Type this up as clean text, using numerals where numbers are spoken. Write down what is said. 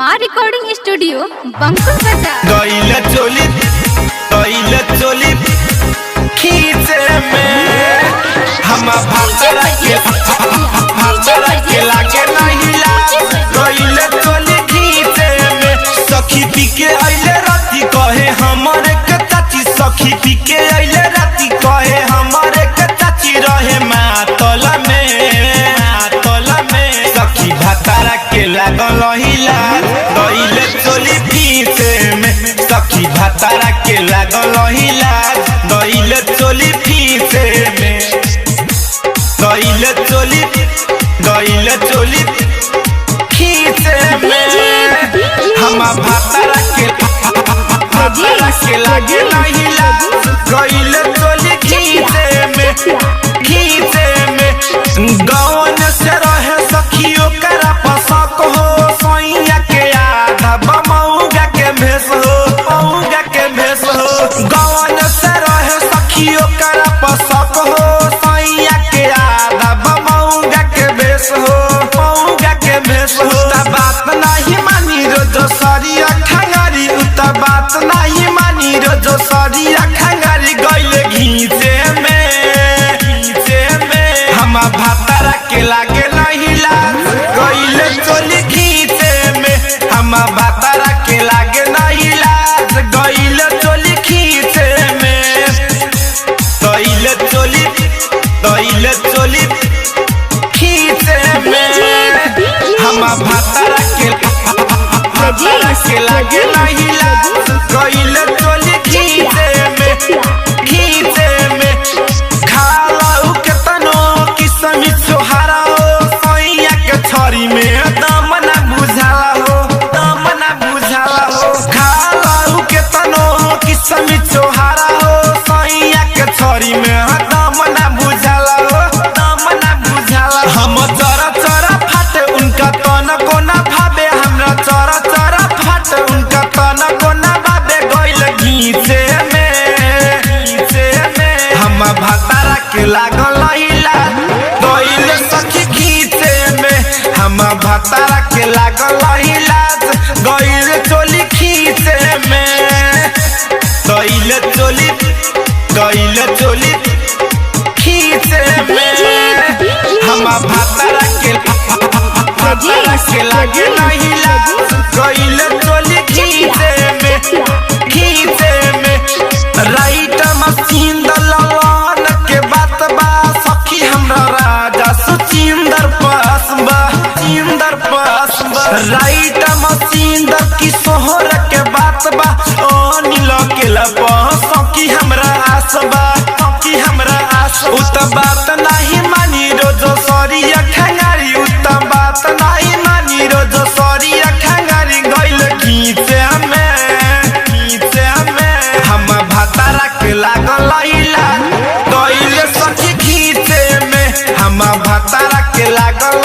माँ recording studio बंकुल बाजार। गइल चोली खींचे में हम भातरा के लागे नहीं लाज। गइल चोली खींचे में सखी पी के अइले राती कहे हमरे के चाची। सखी पी के अइले राती कहे हमरे के चाची रहे मातल में सखी भातरा के लागल हिलाज। गइल चोली खींचे में सखी भातरा के लागल हिलाज। गइल चोली खींचे में गइल चोली खींचे में हम भातरा के लागे नहीं लाज। गइल चोली खींचे में गौन से रहे सखियों करा पसक हो। सोइया के आधा बमौगा के भेस हो गौन से रहे सखियों करा पसक हो। सोइया के आधा बमौगा के भेस हो उता बात नहीं मानी रोजो सरिया खंगारी। उता बात नहीं मानी रोजो सरिया खंगारी। गइले घींचे में हम भातरा के लागे नहीं लाज। गइले चोली खींचे में हम भातरा के लागे नहीं लाज। गइले चोली खींचे में गइले चोली खींचे में हम भातरा के लागे नहीं लाज। गइले चोली खींचे में खालाऊ के तनो किसमी छोहारा हो। सोइया के छरी में दम ना बुझाला हो खालाऊ के तनो किसमी छोहारा हो। सोइया के छरी में दम ना बुझाला हो हम चरा फाटे उनका तन को ना भावे। हमरा चरा फाटे उनका तन को ना भावे। गइल घींचे में हम भातरा के लागल हिलाज। गइल सखी खींचे में हम भातरा के लागल हिलाज। गइल चोली खींचे में गइल चोली खींचे में हम भातरा के लागे नहीं लाज। गइल चोली खींचे में राइट मशीन दलन के बात बा। सखी हमरा राजा सुचिंदर पास बा राइट मशीन द किशोर के बात बा। ओ नील के लपा सखी हमरा आस बा उत बात नहीं मानी रोजो सरिया खंगारी। उत बात नहीं मानी रोजो सरिया खंगारी। गइल खींचे में हम भातरा के लागल हिलाज। गइल सखी खींचे में हम भातरा के लागल